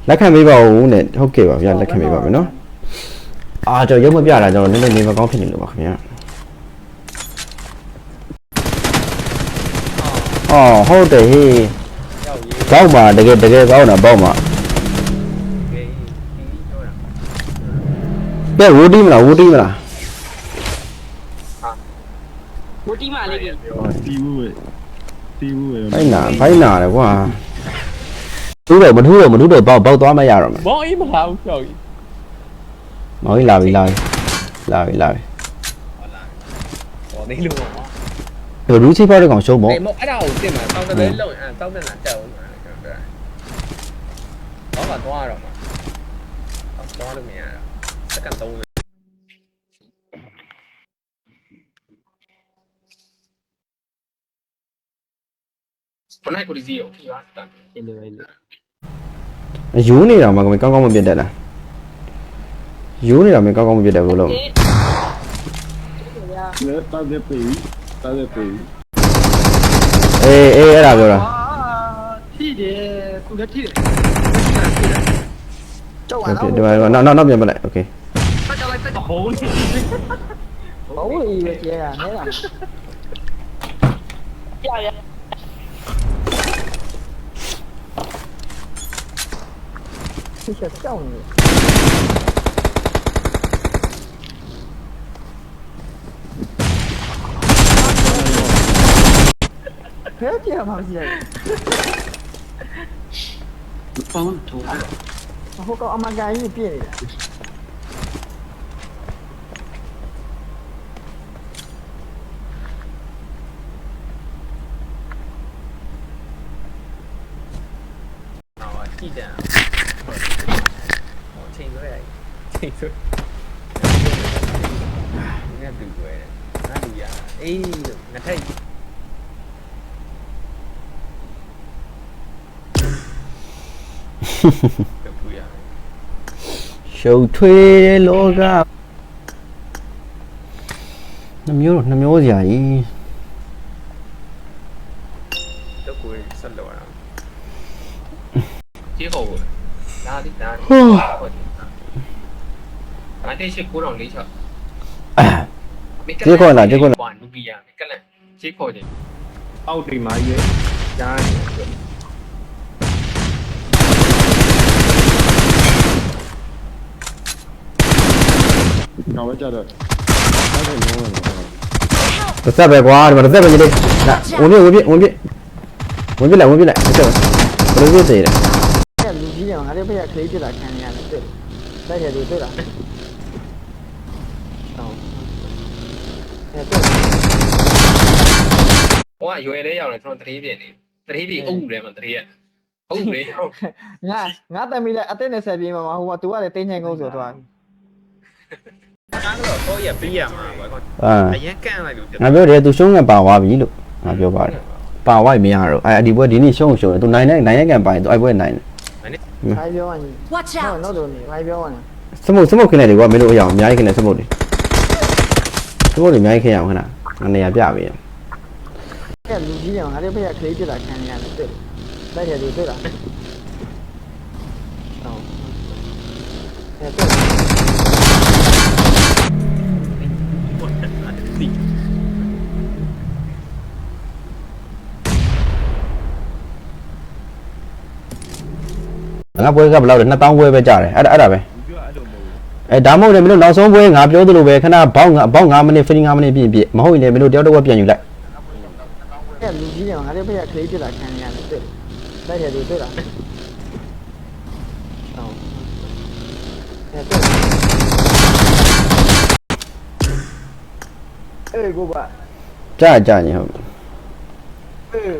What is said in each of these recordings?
လက်ခံပေးပါဦးနဲ့ဟုတ်ကဲ့ပါဗျာလက်ခံပေးပါမယ်နော်အာကျွန်တော်ရုပ်မပြတာကျွန်တော်နည်းနည်းနေမကောင်းဖြစ်နေလို့ပါခင်ဗျာအော်ဟုတ်တယ်ဟေးဘောက်မှာတကယ်ကောင်းတာဘောက်မှာကဲဝူတီမလားဝတီမလေးတီးဘူးပဲဖိုင်နာတယ်ကွာထူးတယ်မထူးတော့ဘောက်သွားမရတော့မယ် ဘောအေးမလာဘူးကြောက်ကြီး မောင်ကြီးလာပြီဟောလာဟောနေလို့ဘယ်လူချိဖောက်တဲ့ကောင်ရှုံးမို့အဲ့ဒါကိုတင်မှာတောင်းတယ်လုံအဲ့တောင်းတယ်လာတက်အောင်ကျွန်တော်ပြောတော့မှသွားရတော့မှာသွားလို့မရတာစက္ကန့်3ဘယ်နိုင်ကိုဒီကိုပြားတာလေယူနေတာမှကောင်းကောင်းမပြတ်တတ်လားယူနေတာမှကောင်းကောင်းမပြတ်တတ်ဘူးလို့လဲတာတဲ့ပေအေးအဲ့ဒါပြောတာထိတယ်သူလည်းထိတယ်ကြောက်ရအောင်ဒီမှာနောက်ပြန်ပလိုက်โอเคဟိုးနေဘိုးကြီးပဲကျဲတာနဲတာရချက်ကြောက်နေဖဲကြည့်မှာစီရတယ်ပေါင်းထိုးဟိုကောင်အမကန်ကြီးပြည့်နေတာကြည့်တယ်ချိန်ဆိုရတယ်ချိန်ဆိုငါတူွယ်ငါတူရအေးငါထိတ်တူရရှုပ်ထွေးလောကနှမျိုးစရာကြီးတော့ကိုယ်ဆက်လောက်ရအောင်ကြေးခေါ်ဘူးဒါဟုတ်ဒါတဲ့ရှိကိုတော့လေးချက်ကြေးခေါ်လားနူဘီယာကလန်ကြေးခေါ်တယ်အောက်တိမ်မာကြီးရဲ့ကြားကောင်းကြတော့တစ်ဆက်ပဲကွာဒီမှာတစ်ဆက်ပဲကြီးလေးဝင်ပြလိုက်တစ်ဆက်ဘယ်လိုဖြစ်နေလဲလူကြီးတယ်ငါတို့ဘက်ကခလေးပြတာခံရတယ်တွေ့တိုက်တယ်တွေ့လားဟိုကရွယ်လေးရောက်တယ်ကျွန်တော်တတိပြည့်နေတတိပြည့်အုပ်တယ်မှာတတိရအုပ်လေငါတမီလည်းအသက်နဲ့ဆက်ပြေးမှာဟိုကသူကလည်းတင်းချိုင်ကုန်းဆိုသွားကားတော့ရပြရမှာကွာအရင်ကန်လိုက်လို့ငါပြောတယ်သူရှုံးကပါသွားပြီလို့ငါပြောပါတယ်ပါဝိုက်မရတော့အဲ့ဒီဘွဲဒီနေ့ရှုံးသူနိုင်ရကန်ပါရင်သူအဲ့ဘွဲနိုင်တယ်ခိုင်းပြောရရင် watch out တော့တော့နေခိုင်းပြောရရင်စမုတ်ခင်းလိုက်တယ်ကွာမင်းတို့အရာအများကြီးခင်းတယ်စမုတ်တွေအများကြီးခင်းရအောင်ခဏငါနေရာပြပေးရလူကြီးတယ်ငါတို့ဘက်ကခလေးပြတာခံရတယ်တွေ့တိုက်တယ်တွေ့လားငါပွဲကဘယ်လောက်လဲ2000ပွဲပဲကြာတယ်အဲ့ဒါပဲဒါမဟုတ်လေမင်းတို့နောက်ဆုံးပွဲငါပြောသလိုပဲခဏဘောက်9မိနစ်ဖရီ9မိနစ်ပြည့်မဟုတ်ရင်လည်းမင်းတို့တယောက်တစ်ဝက်ပြန်ယူလိုက်လူကြီးတယ်ငါတို့ဘက်ကခလေးပြတာခံရတယ်တွေ့တိုက်တယ်တွေ့လားအေးကိုပါကြာညဟုတ်အေး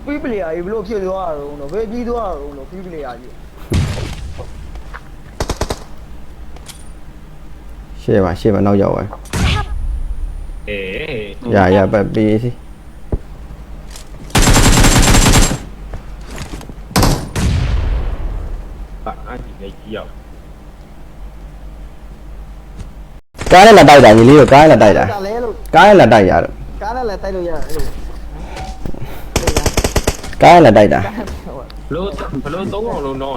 ပြီးပလေယာကြီးဘလို့ဖြစ်သွားတာတော့ဘယ်ကြီးသွားတာတော့ပြီးပလေယာကြီးရှေ့ပါနောက်ရောက်ပါရပတ်ပေးစီအဲ့ဒီလေးကြီးရောက်ကားနဲ့လာတိုက်တာညီလေးကိုကားနဲ့လာတိုက်တာကားနဲ့လာတိုက်ရတော့ကားနဲ့လည်းတိုက်လို့ရတယ်အဲ့လိုကားနဲ့လာတိုက်တာဘလို့သုံးအောင်လုံးတော့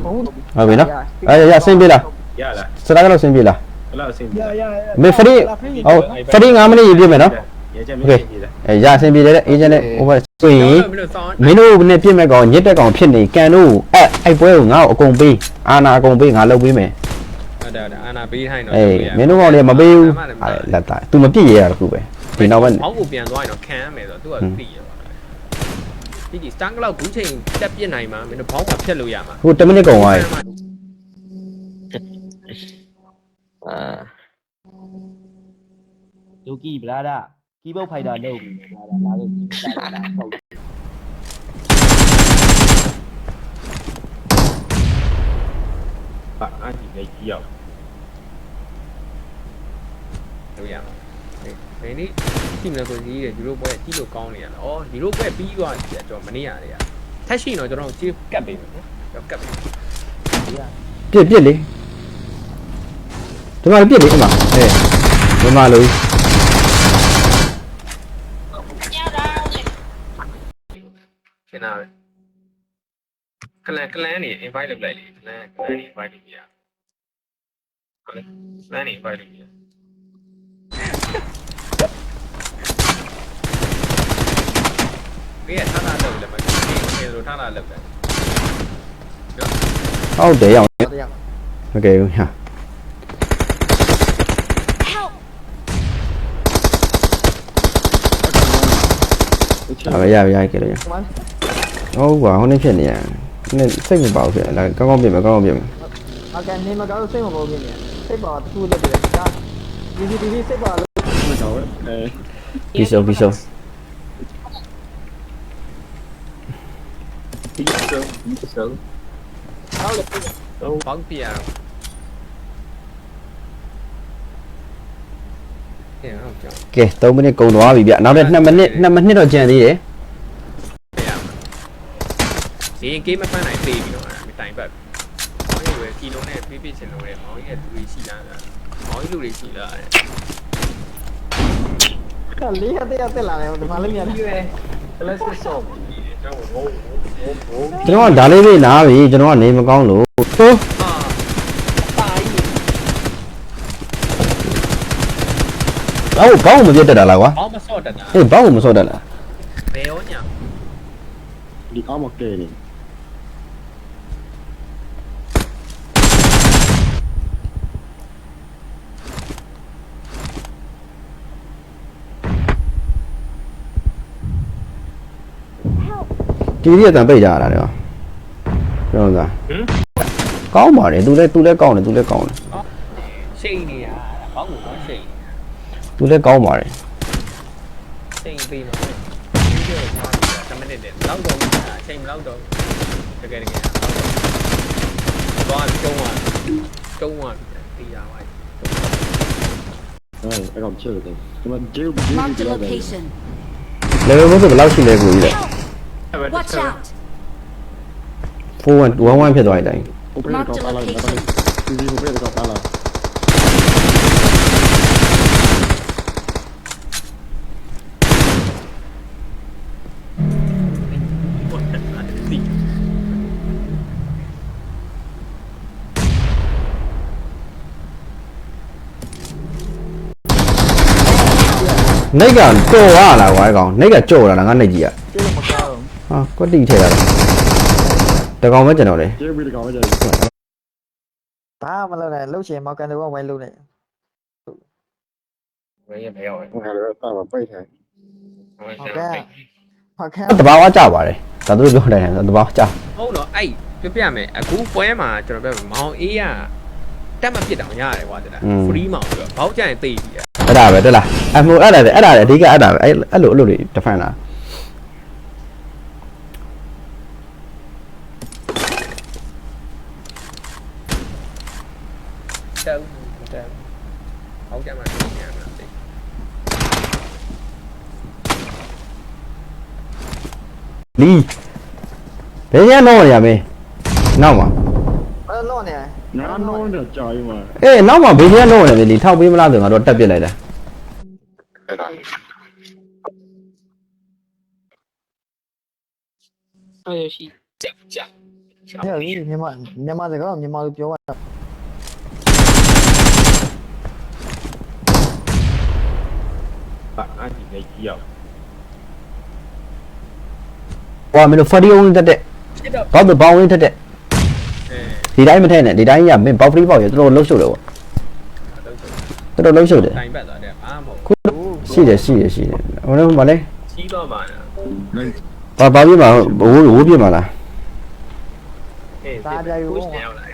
ဟုတ်ပြီနော်ရဆင်းပြေးလား ရလား စတာကတော့ဆင်းပြေးလား ဘယ်လောက်အဆင်ပြေ မေဖရီဟုတ်ဖရီ9မိနစ်ရေးပြမယ်နော် ရဲချက်မင်းပြေလား ရဆင်းပြေးတဲ့အေဂျင့်နဲ့ over ဆိုရင်မင်းတို့နဲ့ပြစ်မဲ့ကောင်ညစ်တဲ့ကောင်ဖြစ်နေကန်တို့အဲ့ပွဲကိုငါ့ကိုအကုန်ပေးအာနာအကုန်ပေးငါလုပ်ပေးမယ် ဟုတ်တယ်အာနာပေးထိုင်တော့ အေးမင်းတို့ကောင်လည်းမပေးဘူးလက်သား तू မပြစ်ရတာတခုပဲဒီနောက်ပဲ ဘောင်းကိုပြန်သွားရင်တော့ခံရမယ်ဆိုတော့သူကသိရပါတယ်ဒီစတန်ကလောက်ဘူးချိန်တက်ပြစ်နိုင်မှာမင်းတို့ဘောင်းကဖြတ်လို့ရမှာ ဟို10မိနစ်ကုန်သွားပြီ ဒုကီဗလာဒကီးဘုတ်ဖိုက်တာလုပ်ပြီဗလာဒလာလို့ဟုတ် အားကြီးလည်းကြီးရောက် လို့ရမှာဒီနေ့ဒီမလို့ကြီးတယ်ဒီလိုပွဲကြီးလို့ကောင်းနေရတာဩဒီလိုပွဲပြီးသွားပြီကျွန်တော်မနေရတယ်ရထက်ရှိတော့ကျွန်တော်ကြီးကတ်ပေးမယ်နော်ကျွန်တော်ကတ်ပေး ပြစ်လေဒီမှာပြစ်လေအမဒီမှာလို့ ရှင်းတာပဲကလန်နေ invite လုပ်လိုက်လေကလန်နေ invite လုပ်ပြရဟုတ်လေကလန်နေ invite လုပ်ပြရဘေးကထားတာလုပ်တယ်မကင်းလို့ထားတာလုပ်တယ် ဟုတ်တယ်ရောက် တရား โอเคဟာ ရကြည့်လို့ရဟုတ်ပါဟိုနေ့ဖြစ်နေရနေ့စိတ်မပေါဖြစ်လာကောင်းကောင်းပြင်မယ်ကောင်းကောင်းပြင်မယ် โอเคနေမကောင်းစိတ်မပေါ်ပြနေစိတ်ပေါ်တစ်ခုလုပ်ပြီးဒါဒီစိတ်ပေါ်လို့ မတော်အဲ ပြီးဆုံးပြီးဆုံး ဘောင်းပြရတော့ဟုတ်ကြောင်း ကဲ3မိနစ်ကုန်သွားပြီဗျနောက်တဲ့2မိနစ်တော့ကြံသေးတယ် ဒီဂိမ်းမဖန်နိုင်သေးပြီတော့မတိုင်ပတ်ဘောင်းကြီးပဲကီလိုနဲ့ပြပြချင်လို့လေဘောင်းကြီးကလူတွေရှိလာတာဘောင်းကြီးလူတွေရှိလာတယ် ကလေးရတဲ့တက်လာတယ်ဒီမှာလည်းမြန်တယ် let's go so ကျွန်တော်ကဒါလေးလေးနားပြီကျွန်တော်ကနေမကောင်းလို့ဟိုး ဟာပါကြီး ဘောင်းမပြတ်တက်တာလားကွာ ဘောင်းမစော့တတ်တာ အေးဘောင်းမစော့တက်လား ဘယ်ရောညာ ဒီအောက်မှာကဲနေ တီဗီအတန်ပိတ်ကြရတာလေကျွန်တော်ကကောင်းပါတယ်သူလည်းကောင်းတယ်သူလည်းကောင်းတယ် ရှိန်နေရဘောင်းကိုရှိန် သူလည်းကောင်းပါတယ် ရှိန်ပေးမှာဒီလို10မိနစ်တည်းလောက်တော့အချိန်မလောက်တော့တကယ်သွားကျုံးသွားပြီးရပါ အဲ့ကောင်ချစ်တယ်ဒီမှာဂျေး Marked a location. level ဘယ်လောက်ရှိလဲကိုကြီးလဲ Watch out. 4-1 ဖြစ်သွားတိုင်း ဟိုပြေတော့ပါလာတယ်ဒီဟိုပြေတော့ပါလာ နှိတ်ကကြော်ရလားကွာကောင်နှိတ်ကကြော်လာတာငါနှိတ်ကြီးอ่ะ ကျေးမကောင်း ဟာကွက်တိထဲလာတကောင်ပဲကျွန်တော်လေ ဂျေးပြီးတော့ကြာ ဘာမလုပ်နဲ့လှုပ်ချင်မောက်ကန်တော့ဝိုင်းလို့နေ ဝယ်ရမရောက် ဟိုဟာလည်းတာမပိတ်ထိုင် ဟုတ်ကဲ့ဟုတ်ကဲ့ တဘာဝကြပါတယ်ဒါသူတို့ပြောတယ်တဘာဝကြ ဟုတ်တော့အဲ့ပြမယ်အခုပွဲမှာကျွန်တော်ပြောမောင်အေးကတက်မပြစ်တောင်ရတယ်ကွာတဲ့လား free မောင်ဆိုတော့ဘောက်ကြရင်သိပြီ အဲ့ဒါပဲတက်လားအမို့အဲ့ဒါလေအဓိကအဲ့ဒါပဲအဲ့လိုတွေ defend လား တက်ဘောက်ကြမှာသိနေရမှာသိ လီဘယ်ရတော့ရမင်းနောက်မှာ အဲ့လောနေ ငါနှောင်းတော့ကြာပြီမှာ အေးနောက်မှာဘယ်ရတော့ရမင်းလီထောက်ပေးမလားဆိုငါတော့တက်ပစ်လိုက်တာ အဲ့ဒါ အဲ့ရရှိကြ ဟဲ့မြန်မာစကားမြန်မာလိုပြောရတာ အဲ့ဒီလေးကြီးရောက် ဟိုကမင်းတို့40 only တက်တဲ့ ဖြစ်တော့ ဘောက်တော့ဘောင်းဝင်းတက်တဲ့ အဲ ဒီတိုင်းမထဲနဲ့ဒီတိုင်းကမင်းဘောက်ဖရီးဘောက်ရတော်တော်လှုပ်ရှုပ်တယ်ပေါ့တော်တော်လှုပ်ရှုပ်တယ် တိုင်ပတ်သွားတယ်အားမဟုတ် ခုရှိတယ်ဟိုလည်းမလဲ ကြီးတော့မှာလား ဘာပြမှာဝိုးပြမှာလား အေးကိုရှင်ရောက်လာ